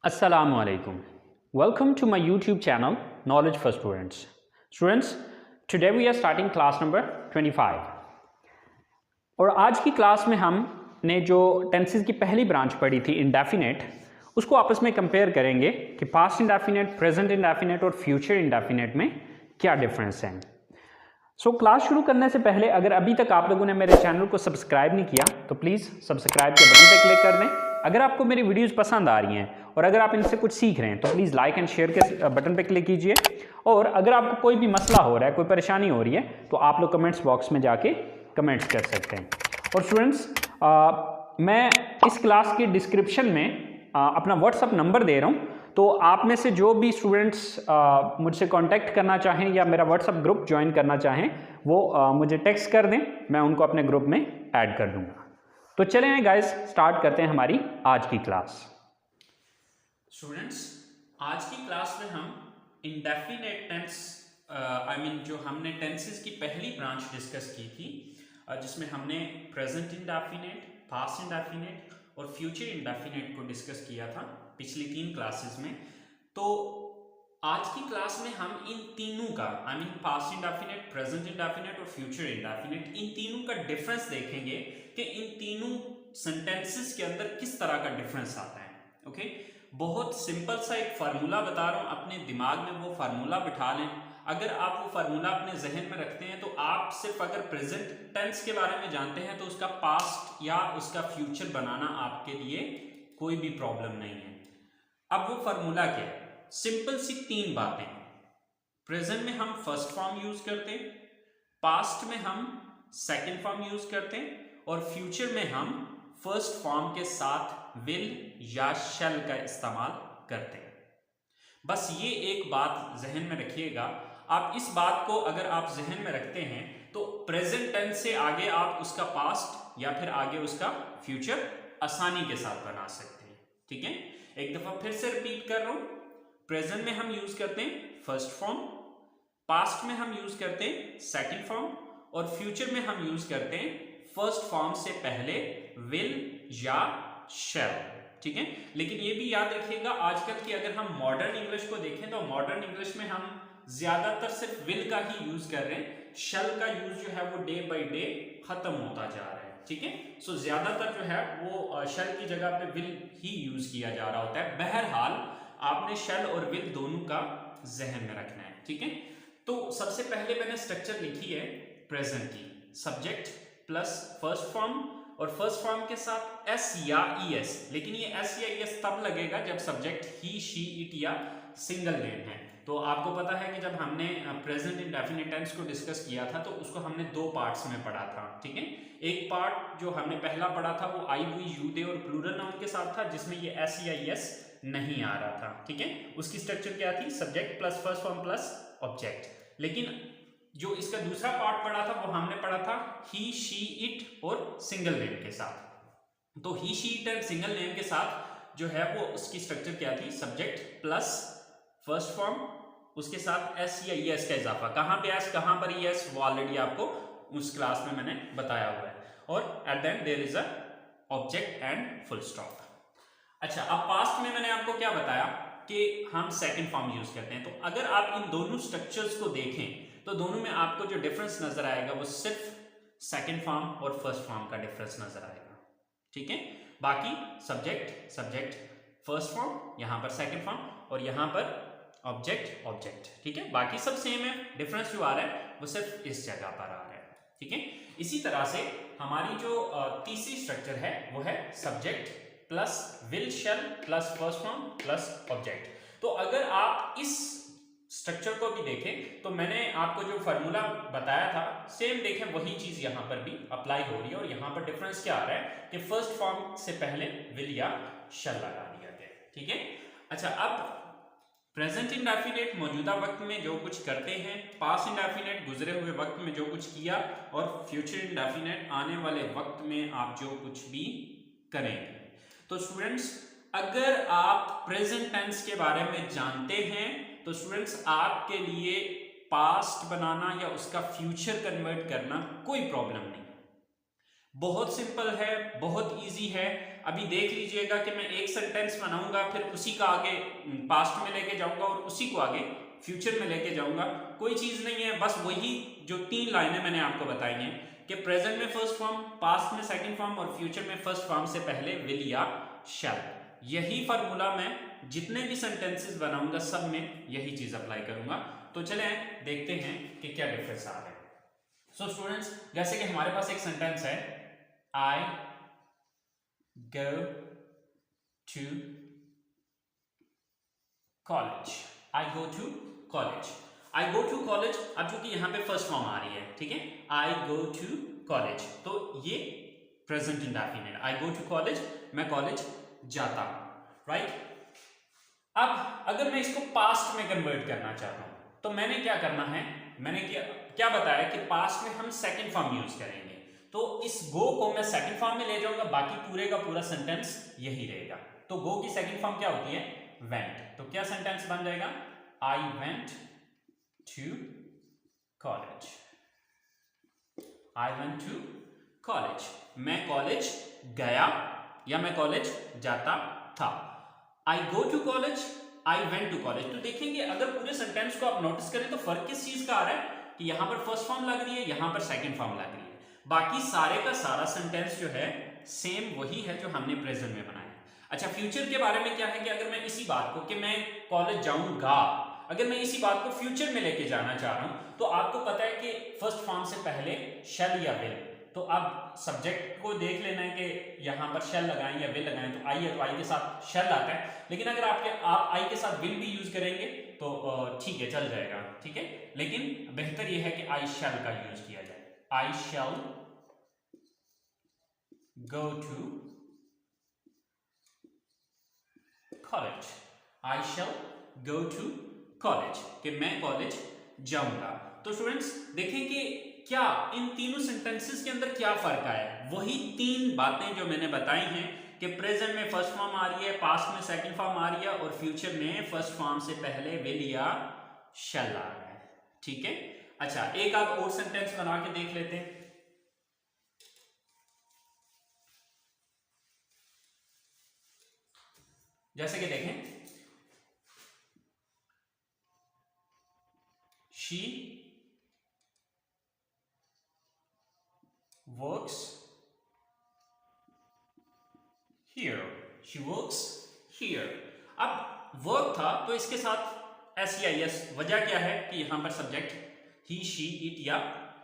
Assalamu alaikum. Welcome to my YouTube channel Knowledge for Students. Students, today we are starting class number 25. और आज की class में हमने जो टेंसेस की पहली ब्रांच पढ़ी थी इंडेफिनेट, उसको आपस में कंपेयर करेंगे कि पास्ट इंडेफिनेट, प्रेजेंट इंडेफिनेट और फ्यूचर इंडेफिनेट में क्या डिफरेंस है। क्लास शुरू करने से पहले अगर अभी तक आप लोगों ने मेरे चैनल को सब्सक्राइब नहीं किया तो प्लीज़ सब्सक्राइब के बटन पर क्लिक कर दें। अगर आपको मेरी वीडियोस पसंद आ रही हैं और अगर आप इनसे कुछ सीख रहे हैं तो प्लीज़ लाइक एंड शेयर के बटन पर क्लिक कीजिए। और अगर आपको कोई भी मसला हो रहा है, कोई परेशानी हो रही है, तो आप लोग कमेंट्स बॉक्स में जाके कमेंट्स कर सकते हैं। और स्टूडेंट्स, मैं इस क्लास की डिस्क्रिप्शन में अपना व्हाट्सअप नंबर दे रहा हूँ, तो आप में से जो भी स्टूडेंट्स मुझसे कांटेक्ट करना चाहें या मेरा व्हाट्सअप ग्रुप ज्वाइन करना चाहें वो मुझे टेक्स्ट कर दें, मैं उनको अपने ग्रुप में ऐड कर दूंगा। तो चलें गाइस, स्टार्ट करते हैं हमारी आज की क्लास। स्टूडेंट्स, आज की क्लास में हम इंडेफिनेट टेंस जो हमने टेंसेस की पहली ब्रांच डिस्कस की थी, जिसमें हमने प्रेजेंट इंडेफिनेट, पास्ट इंडेफिनेट और फ्यूचर इंडेफिनेट को डिस्कस किया था पिछली 3 क्लासेस में। तो आज की क्लास में हम इन तीनों का पास्ट इंडेफिनेट, प्रेजेंट इंडेफिनेट और फ्यूचर इंडेफिनेट, इन तीनों का डिफरेंस देखेंगे कि इन तीनों सेंटेंसेस के अंदर किस तरह का डिफरेंस आता है। ओके, बहुत सिंपल सा एक फार्मूला बता रहा हूं, अपने दिमाग में वो फार्मूला बिठा लें। अगर आप वो फार्मूला अपने जहन में रखते हैं तो आप सिर्फ अगर प्रेजेंट टेंस के बारे में जानते हैं तो उसका पास्ट या उसका फ्यूचर बनाना आपके लिए कोई भी प्रॉब्लम नहीं है। अब वो फार्मूला क्या है? सिंपल सी 3 बातें। प्रेजेंट में हम फर्स्ट फॉर्म यूज करते हैं, पास्ट में हम सेकंड फॉर्म यूज करते हैं और फ्यूचर में हम फर्स्ट फॉर्म के साथ विल या शैल का इस्तेमाल करते हैं। बस ये एक बात जहन में रखिएगा। आप इस बात को अगर आप जहन में रखते हैं तो प्रेजेंट टेंस से आगे आप उसका पास्ट या फिर आगे उसका फ्यूचर आसानी के साथ बना सकते हैं। ठीक है, एक दफा फिर से रिपीट कर रहा हूं। प्रेजेंट में हम यूज करते हैं फर्स्ट फॉर्म, पास्ट में हम यूज करते हैं सेकंड फॉर्म और फ्यूचर में हम यूज करते हैं फर्स्ट फॉर्म से पहले विल या शैल। ठीक है, लेकिन ये भी याद रखिएगा आजकल की अगर हम मॉडर्न इंग्लिश को देखें तो मॉडर्न इंग्लिश में हम ज्यादातर सिर्फ विल का ही यूज कर रहे हैं। शैल का यूज जो है वो डे बाय डे खत्म होता जा रहा है। ठीक है, सो ज्यादातर जो है वो शैल की जगह पे विल ही यूज किया जा रहा होता है। बहरहाल आपने शैल और विल दोनों का जहन में रखना है। ठीक है, तो सबसे पहले मैंने स्ट्रक्चर लिखी है प्रेजेंट की, सब्जेक्ट प्लस फर्स्ट फॉर्म और फर्स्ट फॉर्म के साथ एस या ईएस। लेकिन ये एस या ईएस तब लगेगा जब सब्जेक्ट ही, शी, इट या सिंगल नेम है। तो आपको पता है कि जब हमने प्रेजेंट इंडेफिनिट टेंस को डिस्कस किया था तो उसको हमने 2 पार्ट्स में पढ़ा था। ठीक है, एक पार्ट जो हमने पहला पढ़ा था वो आई, वी, यू, दे और प्लूरल नाउन के साथ था, जिसमें ये एस या ईएस नहीं आ रहा था। ठीक है, उसकी स्ट्रक्चर क्या थी? Subject plus first form plus object. लेकिन जो इसका दूसरा पार्ट पढ़ा था वो हमने पढ़ा था ही, शी, इट और सिंगल नेम के साथ। तो he, she, it and single name के साथ जो है वो उसकी स्ट्रक्चर क्या थी? सब्जेक्ट प्लस फर्स्ट फॉर्म, उसके साथ एस या ईएस का इजाफा। कहां पे एस, कहां पर ईएस, वो ऑलरेडी आपको उस क्लास में मैंने बताया हुआ है। और at then there is a object and full stop. अच्छा, अब पास्ट में मैंने आपको क्या बताया कि हम सेकंड फॉर्म यूज करते हैं। तो अगर आप इन दोनों स्ट्रक्चर्स को देखें तो दोनों में आपको जो डिफरेंस नजर आएगा वो सिर्फ सेकंड फॉर्म और फर्स्ट फॉर्म का डिफरेंस नजर आएगा। ठीक है, बाकी सब्जेक्ट सब्जेक्ट फर्स्ट फॉर्म, यहां पर सेकंड फॉर्म और यहां पर ऑब्जेक्ट ऑब्जेक्ट। ठीक है, बाकी सब सेम है, डिफरेंस जो आ रहा है वो सिर्फ इस जगह पर आ रहा है। ठीक है, इसी तरह से हमारी जो तीसरी स्ट्रक्चर है वो है subject plus will, shell plus first form plus object. तो अगर आप इस स्ट्रक्चर को भी देखें तो मैंने आपको जो फार्मूला बताया था सेम देखें, वही चीज यहां पर भी अप्लाई हो रही है। और यहां पर डिफरेंस क्या आ रहा है कि फर्स्ट फॉर्म से पहले विल या शैल लगा दिया गया। ठीक है, अच्छा, अब प्रेजेंट इंडेफिनेट मौजूदा वक्त में जो कुछ करते हैं, पास्ट इंडेफिनेट गुजरे हुए वक्त में जो कुछ किया और फ्यूचर इंडेफिनेट आने वाले वक्त में आप जो कुछ भी करेंगे। तो स्टूडेंट्स, अगर आप प्रेजेंट टेंस के बारे में जानते हैं तो स्टूडेंट्स आपके लिए पास्ट बनाना या उसका फ्यूचर कन्वर्ट करना कोई प्रॉब्लम नहीं। बहुत सिंपल है, बहुत इजी है। अभी देख लीजिएगा कि मैं एक सेंटेंस बनाऊंगा, फिर उसी का आगे पास्ट में लेके जाऊंगा और उसी को आगे फ्यूचर में लेके जाऊंगा। कोई चीज़ नहीं है, बस वही जो 3 लाइनें मैंने आपको बताई हैं कि प्रेजेंट में फर्स्ट फॉर्म, पास्ट में सेकंड फॉर्म और फ्यूचर में फर्स्ट फॉर्म से पहले विल या शैल। यही फार्मूला मैं जितने भी सेंटेंसेस बनाऊंगा सब में यही चीज़ अप्लाई करूंगा। तो चलें देखते हैं कि क्या डिफरेंस आ रहा है। सो स्टूडेंट्स, जैसे कि हमारे पास एक सेंटेंस है, I go to college. I go to college, I go to college. अब चूंकि यहां पे फर्स्ट फॉर्म आ रही है, ठीक है, आई गो टू कॉलेज, तो ये present indefinite, I go to college, मैं कॉलेज जाता हूं, राइट। अब अगर मैं इसको पास्ट में कन्वर्ट करना चाहता हूं तो मैंने क्या करना है, मैंने क्या बताया कि पास्ट में हम सेकंड फॉर्म यूज करेंगे। तो इस गो को मैं सेकंड फॉर्म में ले जाऊंगा, बाकी पूरे का पूरा सेंटेंस यही रहेगा। तो गो की सेकंड फॉर्म क्या होती है, वेंट। तो क्या सेंटेंस बन जाएगा, I went to college, I went to college, मैं कॉलेज गया या मैं कॉलेज जाता था। I go to college, I went to college. तो देखेंगे अगर पूरे सेंटेंस को आप नोटिस करें तो फर्क किस चीज का आ रहा है कि यहां पर फर्स्ट फॉर्म लग रही है, यहां पर सेकंड फॉर्म लग रही है। बाकी सारे का सारा सेंटेंस जो है सेम वही है जो हमने प्रेजेंट में बनाया है। अच्छा, फ्यूचर के बारे में क्या है कि अगर मैं इसी बात को कि मैं कॉलेज जाऊंगा, अगर मैं इसी बात को फ्यूचर में लेके जाना चाह रहा हूं तो आपको पता है कि फर्स्ट फॉर्म से पहले शैल या विल। तो अब सब्जेक्ट को देख लेना है कि यहाँ पर शेल लगाएं या विल लगाएं, तो आई है तो आई के साथ शेल आता है। लेकिन अगर आप आई के साथ विल भी यूज करेंगे तो ठीक है, चल जाएगा, ठीक है। लेकिन बेहतर यह है कि आई शैल का यूज किया जाए। I shall go to college, I shall go to college, कि मैं कॉलेज जाऊंगा। तो स्टूडेंट्स देखें कि क्या इन तीनों सेंटेंसेस के अंदर क्या फर्क आया है। वही 3 बातें जो मैंने बताई हैं कि प्रेजेंट में फर्स्ट फॉर्म आ रही है, पास्ट में सेकंड फॉर्म आ रही है और फ्यूचर में फर्स्ट फॉर्म से पहले विल या शैल आ रहा है, ठीक है। अच्छा, एक आप और सेंटेंस बना के देख लेते हैं। जैसे कि देखें, she works here, she works here। अब वर्क था तो इसके साथ एस या एस, वजह क्या है कि यहां पर सब्जेक्ट ही, शी, इट या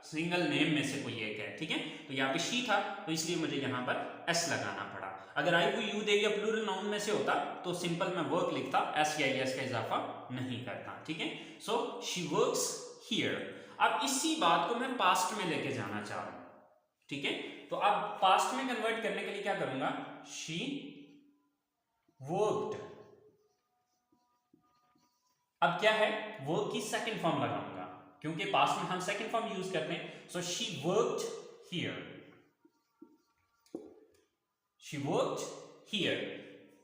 सिंगल नेम में से कोई एक है, ठीक है। तो यहाँ पे शी था तो इसलिए मुझे यहां पर एस लगाना पड़ा। अगर आई को यू दे गया प्लूरल नाउन में से होता तो सिंपल मैं वर्क लिखता, एस या एस का इजाफा नहीं करता, ठीक है। So she works here. अब इसी बात को मैं पास्ट में लेके जाना चाह रहा हूं, ठीक है। तो अब पास्ट में कन्वर्ट करने के लिए क्या करूंगा, शी वर्कड। अब क्या है, वर्क की सेकंड फॉर्म लगाऊंगा क्योंकि पास्ट में हम सेकंड फॉर्म यूज करते हैं। So she worked here, she worked here.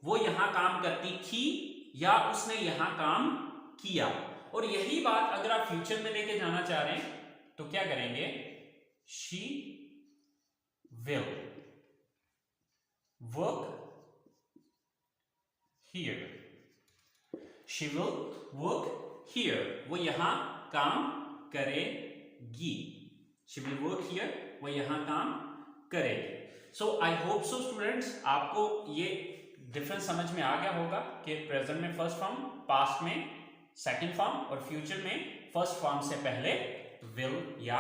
वो यहां काम करती थी या उसने यहां काम किया। और यही बात अगर आप फ्यूचर में लेके जाना चाह रहे हैं तो क्या करेंगे, she will work here, she will work here, वो यहां काम करेगी, she will work here, वो यहां काम करेगी। सो आई होप सो स्टूडेंट्स आपको ये डिफरेंस समझ में आ गया होगा कि प्रेजेंट में फर्स्ट फॉर्म, पास्ट में सेकंड फॉर्म और फ्यूचर में फर्स्ट फॉर्म से पहले will या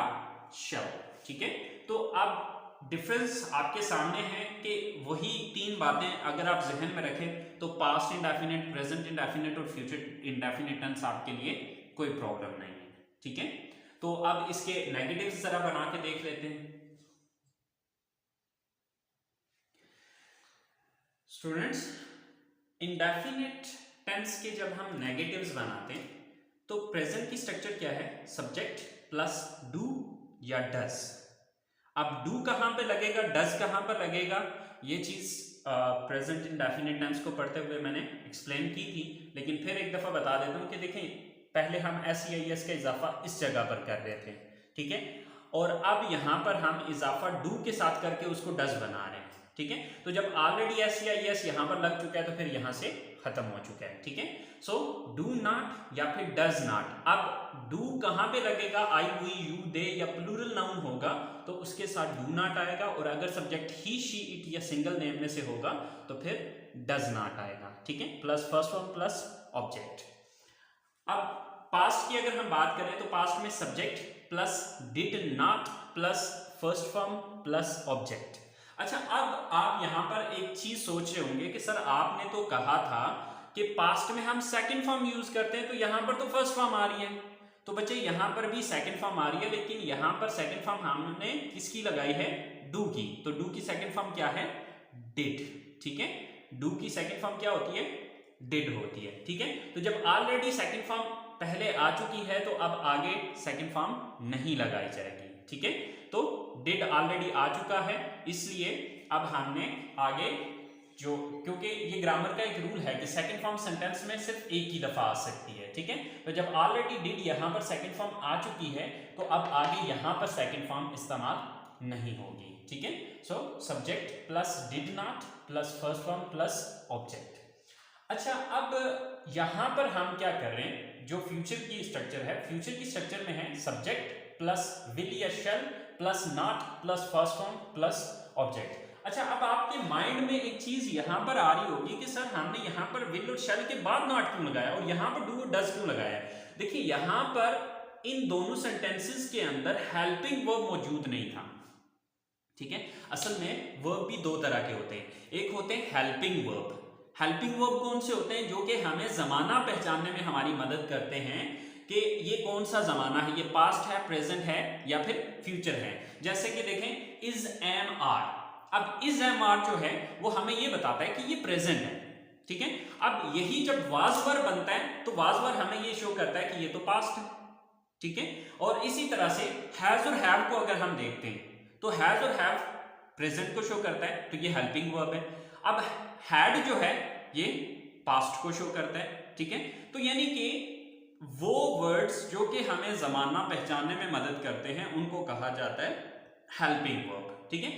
shall, ठीक है। तो अब डिफरेंस आपके सामने है कि वही 3 बातें अगर आप जहन में रखें तो पास्ट इंडेफिनिट, प्रेजेंट इंडेफिनिट और फ्यूचर इंडेफिनिट टेंस आपके लिए कोई प्रॉब्लम नहीं है, ठीक है। तो अब इसके नेगेटिव्स जरा बना के देख लेते हैं। स्टूडेंट्स, इंडेफिनिट टेंस के जब हम नेगेटिव्स बनाते हैं तो प्रेजेंट की स्ट्रक्चर क्या है, सब्जेक्ट प्लस डू या डज। अब डू कहां पे लगेगा, डज कहां पर लगेगा, ये चीज प्रेजेंट इंडेफिनिट टेंस को पढ़ते हुए मैंने एक्सप्लेन की थी, लेकिन फिर एक दफा बता देता हूं कि देखें पहले हम एस या एस का इजाफा इस जगह पर कर रहे थे, ठीक है। और अब यहां पर हम इजाफा डू के साथ करके उसको डज बना रहे हैं, ठीक है। तो जब ऑलरेडी एस या एस यहां पर लग चुका है तो फिर यहां से खत्म हो चुका है, ठीक है। सो डू नॉट या फिर डज नॉट, अब डू कहां पे लगेगा, आई वी यू दे या प्लूरल नाउन होगा तो उसके साथ डू नॉट आएगा, और अगर सब्जेक्ट ही शी इट या सिंगल नेम में से होगा तो फिर डज नॉट आएगा, ठीक है, plus first form plus object. अब पास्ट की अगर हम बात करें तो पास्ट में subject plus did not plus first form plus object. अच्छा, अब आप यहां पर एक चीज सोच रहे होंगे कि सर आपने तो कहा था कि पास्ट में हम सेकंड फॉर्म यूज करते हैं, तो यहां पर तो फर्स्ट फॉर्म आ रही है। तो बच्चे यहां पर भी सेकंड फॉर्म आ रही है, लेकिन यहां पर सेकंड फॉर्म हमने किसकी लगाई है, डू की। तो डू की सेकंड फॉर्म क्या है, डिड, ठीक है। डू की सेकंड फॉर्म क्या होती है, डिड होती है, ठीक है। तो जब ऑलरेडी सेकंड फॉर्म पहले आ चुकी है तो अब आगे सेकंड फॉर्म नहीं लगाई जाएगी, ठीक है। तो डिड ऑलरेडी आ चुका है, इसलिए अब हमने आगे जो, क्योंकि ये ग्रामर का एक रूल है कि सेकंड फॉर्म सेंटेंस में सिर्फ एक ही दफा आ सकती है, ठीक है। तो जब ऑलरेडी डिड यहां पर सेकंड फॉर्म आ चुकी है तो अब आगे यहां पर सेकंड फॉर्म इस्तेमाल नहीं होगी, ठीक है। So subject plus did not plus first form plus object. अच्छा, अब यहां पर हम क्या कर रहे हैं, जो फ्यूचर की स्ट्रक्चर है, फ्यूचर की स्ट्रक्चर में है सब्जेक्ट प्लस विल या शैल plus not plus first form plus object. अच्छा, अब आपके माइंड में एक चीज यहां पर आ रही होगी कि सर हमने यहां पर विल और शैल के बाद नॉट क्यों लगाया और यहां पर डू और डज क्यों लगाया। देखिए, यहां पर इन दोनों सेंटेंसेस के अंदर हेल्पिंग वर्ब मौजूद नहीं था, ठीक है। असल में वर्ब भी दो तरह के होते हैं, एक होते हैं हेल्पिंग वर्ब। हेल्पिंग वर्ब कौन से होते हैं, जो कि हमें जमाना पहचानने में हमारी मदद करते हैं कि ये कौन सा जमाना है, ये पास्ट है, प्रेजेंट है या फिर फ्यूचर है। जैसे कि देखें इज एम आर, अब इज एम आर जो है वो हमें ये बताता है कि ये प्रेजेंट है, ठीक है। अब यही जब वाज वर बनता है तो वाज वर हमें ये शो करता है कि ये तो पास्ट है, ठीक है। और इसी तरह से हैज और हैव को अगर हम देखते हैं तो हैज और हैव प्रेजेंट को शो करता है, तो ये हेल्पिंग वर्ब है। अब हैड जो है ये पास्ट को शो करता है, ठीक है। तो यानी कि वो वर्ड्स जो कि हमें जमाना पहचानने में मदद करते हैं उनको कहा जाता है हेल्पिंग वर्ब, ठीक है।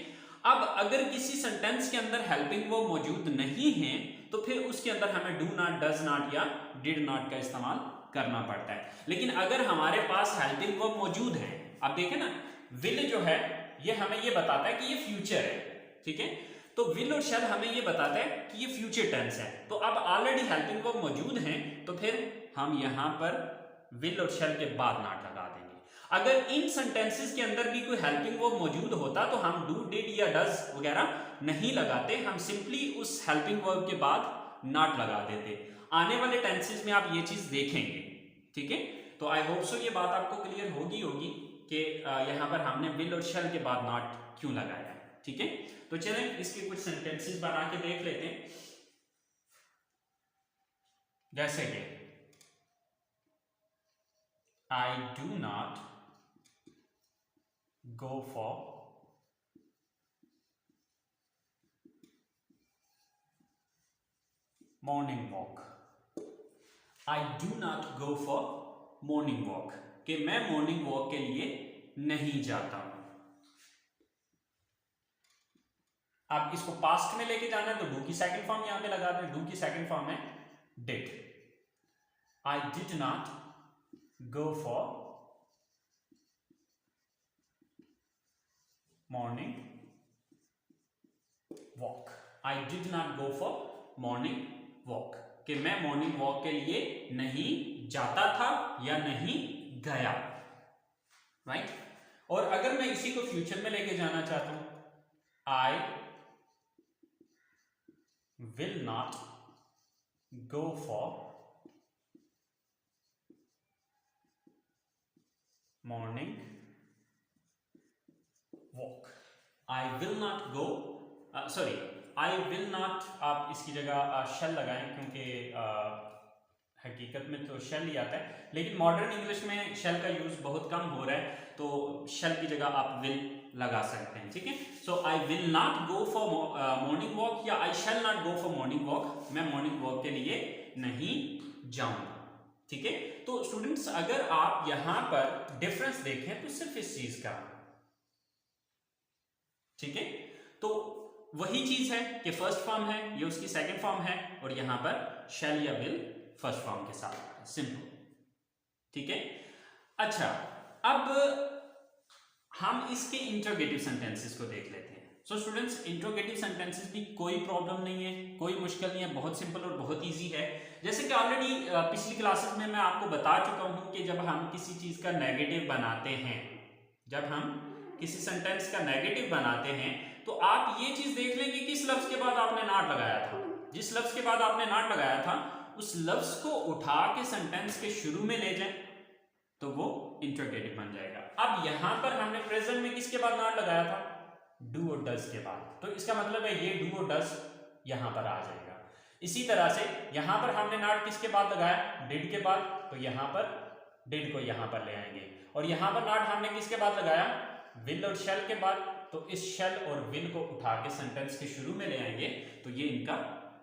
अब अगर किसी सेंटेंस के अंदर हेल्पिंग वर्ब मौजूद नहीं है तो फिर उसके अंदर हमें डू नॉट, डज नॉट या डिड नॉट का इस्तेमाल करना पड़ता है। लेकिन अगर हमारे पास हेल्पिंग वर्ब मौजूद है, आप देखें ना, विल जो है ये हमें ये बताता है कि ये फ्यूचर है, ठीक है। तो विल और शैल हमें ये बताता है कि ये फ्यूचर टेंस है। तो अब ऑलरेडी हेल्पिंग वर्ब मौजूद हैं तो फिर हम यहां पर विल और शैल के बाद नॉट लगा देंगे। अगर इन सेंटेंसेस के अंदर भी कोई हेल्पिंग वर्ब मौजूद होता तो हम डू, डिड या डज वगैरह नहीं लगाते, हम सिंपली उस हेल्पिंग वर्ब के बाद नॉट लगा देते। आने वाले टेंसेस में आप ये चीज देखेंगे, ठीक है। तो आई होप सो ये बात आपको क्लियर होगी कि यहां पर हमने विल और शैल के बाद नॉट क्यों लगाया, ठीक है। तो चलें इसके कुछ सेंटेंसेस बना के देख लेते हैं। जैसे कि I do not go for morning walk। I do not go for morning walk, कि मैं मॉर्निंग वॉक के लिए नहीं जाता हूं। आप इसको पास्ट में लेके जाना है तो डू की सेकंड फॉर्म यहां पे लगा दें, डू की सेकंड फॉर्म है did. I did not go for morning walk। I did not go for morning walk, कि मैं मॉर्निंग वॉक के लिए नहीं जाता था या नहीं गया, राइट। और अगर मैं इसी को फ्यूचर में लेके जाना चाहता हूं, I will not go for morning walk। I will not go, sorry, I will not, आप इसकी जगह शेल लगाएं क्योंकि हकीकत में तो शेल ही आता है, लेकिन मॉडर्न इंग्लिश में शेल का यूज बहुत कम हो रहा है तो शेल की जगह आप विल लगा सकते हैं, ठीक है। So I will not go for morning walk या I shall not go for morning walk, मैं मॉर्निंग वॉक के लिए नहीं जाऊंगा, ठीक है। तो स्टूडेंट्स, अगर आप यहां पर डिफरेंस देखें तो सिर्फ इस चीज का, ठीक है। तो वही चीज है कि फर्स्ट फॉर्म है, ये उसकी सेकंड फॉर्म है, और यहां पर शैल या विल फर्स्ट फॉर्म के साथ, सिंपल। ठीक है, अच्छा अब हम इसके इंट्रोगेटिव सेंटेंसेस को देख लेते हैं। सो स्टूडेंट्स, इंट्रोगेटिव सेंटेंसेस भी कोई प्रॉब्लम नहीं है, कोई मुश्किल नहीं है, बहुत सिंपल और बहुत इजी है। जैसे कि ऑलरेडी पिछली क्लासेस में मैं आपको बता चुका हूं कि जब हम किसी चीज का नेगेटिव बनाते हैं, जब हम किसी सेंटेंस का नेगेटिव बनाते हैं, तो आप ये चीज देख लें कि किस लफ्ज के बाद आपने नॉट लगाया था। जिस लफ्ज के बाद आपने नॉट लगाया था उस लफ्ज को उठा के सेंटेंस के शुरू में ले जाएं तो वो इंट्रोगेटिव बन जाएगा। अब यहां पर हमने प्रेजेंट में किसके बाद नॉट लगाया था? डू और डज के बाद, तो इसका मतलब है ये डू और डज यहां पर आ जाएगा। इसी तरह से यहां पर हमने नॉट किसके बाद लगाया? डिड के बाद, तो यहां पर डिड को यहां पर ले आएंगे। और यहां पर नॉट हमने किसके बाद लगाया? विल और शैल के बाद, तो इस शैल और विल को उठा के सेंटेंस के शुरू में ले आएंगे तो ये इनका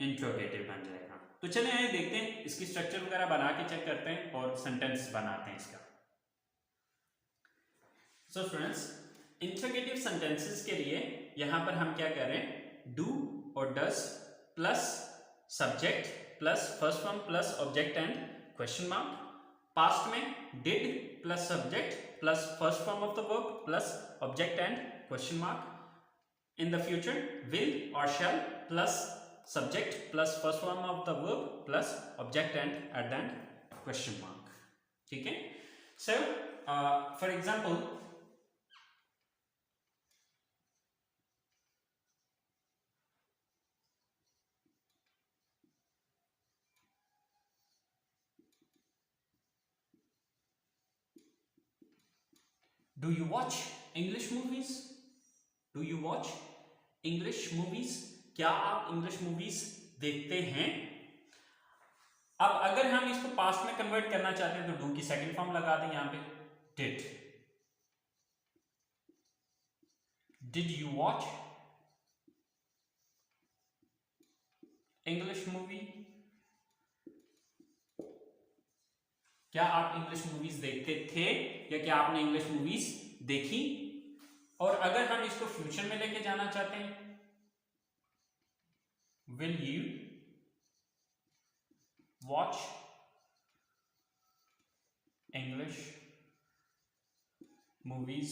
इंट्रोगेटिव बन जाएगा। तो चलिए आइए देखते हैं, इसकी स्ट्रक्चर वगैरह बना के चेक करते हैं और सेंटेंस बनाते हैं इसका। सो स्टूडेंट्स, इंट्रोगेटिव सेंटेंसेस के लिए यहां पर हम क्या कर रहे हैं? डू और does plus subject plus first form plus object and question mark. Past में did plus subject plus first form of the verb plus object and question mark. In the future will और shall plus subject plus first form of the verb plus object and at the end question mark. ठीक है, so for example, do you watch English movies? Do you watch English movies? क्या आप English movies देखते हैं? अब अगर हम इसको पास्ट में कन्वर्ट करना चाहते हैं तो डू की सेकंड फॉर्म लगा दें यहां पे, did. Did you watch English movie? क्या आप इंग्लिश मूवीज देखते थे या क्या आपने इंग्लिश मूवीज देखी? और अगर हम इसको फ्यूचर में लेके जाना चाहते हैं, will you watch English movies?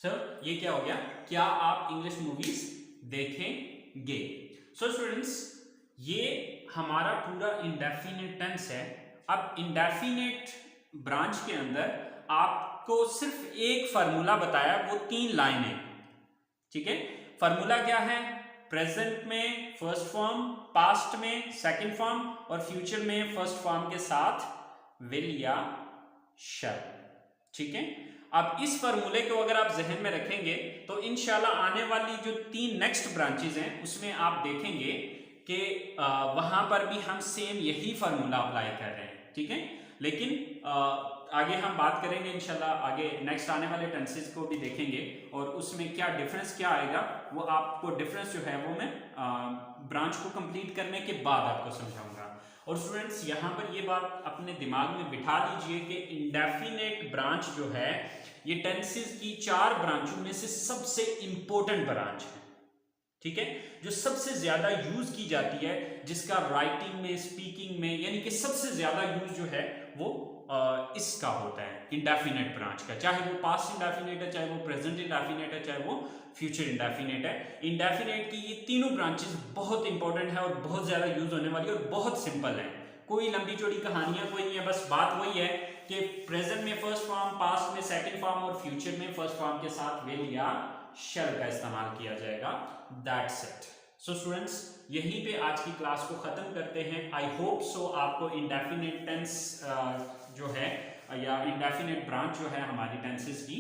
Sir ये क्या हो गया? क्या आप इंग्लिश मूवीज देखेंगे? सो स्टूडेंट्स, ये हमारा पूरा इंडेफिनेट टेंस है। अब इंडेफिनेट ब्रांच के अंदर आपको सिर्फ एक फार्मूला बताया, वो 3 लाइनें। ठीक है, फार्मूला क्या है? प्रेजेंट में फर्स्ट फॉर्म, पास्ट में सेकंड फॉर्म और फ्यूचर में फर्स्ट फॉर्म के साथ विल या शैल। ठीक है, अब इस फार्मूले को अगर आप जहन में रखेंगे तो इंशाल्लाह आने वाली जो 3 नेक्स्ट ब्रांचेज हैं उसमें आप देखेंगे कि वहां पर भी हम सेम यही फार्मूला अप्लाई कर रहे हैं। ठीक है, लेकिन आगे हम बात करेंगे इंशाल्लाह, आगे नेक्स्ट आने वाले टेंसेस को भी देखेंगे और उसमें क्या डिफरेंस क्या आएगा, वो आपको डिफरेंस जो है वो मैं ब्रांच को कंप्लीट करने के बाद आपको समझाऊंगा। और स्टूडेंट्स, यहाँ पर ये बात अपने दिमाग में बिठा लीजिए कि इंडेफिनेट ब्रांच जो है ये टेंसेस की 4 ब्रांचों में से सबसे इंपॉर्टेंट ब्रांच है। ठीक है, जो सबसे ज्यादा यूज की जाती है, जिसका राइटिंग में, स्पीकिंग में, यानी कि सबसे ज्यादा यूज जो है वो इसका होता है, इंडेफिनेट ब्रांच का। चाहे वो पास्ट इंडेफिनेट है, चाहे वो प्रेजेंट इंडेफिनेट है, चाहे वो फ्यूचर इंडेफिनेट है। इंडेफिनेट की ये तीनों ब्रांचेस बहुत इंपॉर्टेंट है और बहुत ज्यादा यूज होने वाली है और बहुत सिंपल है। कोई लंबी चौड़ी कहानियां कोई नहीं है, बस बात वही है कि प्रेजेंट में फर्स्ट फॉर्म, पास्ट में सेकंड फॉर्म और फ्यूचर में फर्स्ट फॉर्म के साथ विल या शैल का इस्तेमाल किया जाएगा। That's it. सो स्टूडेंट्स, यहीं पे आज की क्लास को खत्म करते हैं। आई होप सो आपको इंडेफिनेट टेंस जो है या इंडेफिनेट ब्रांच जो है हमारी टेंसेस की,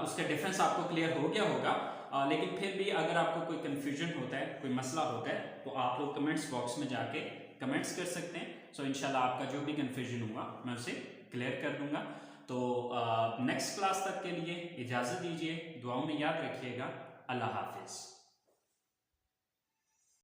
उसका डिफरेंस आपको क्लियर हो गया होगा। लेकिन फिर भी अगर आपको कोई कंफ्यूजन होता है, कोई मसला होता है, तो आप लोग कमेंट्स बॉक्स में जाके कमेंट्स कर सकते हैं। सो इंशाल्लाह आपका जो भी कंफ्यूजन हुआ मैं उसे क्लियर कर दूंगा। तो नेक्स्ट क्लास तक के लिए इजाज़त दीजिए, दुआओं में याद रखिएगा। अल्लाह हाफिज़।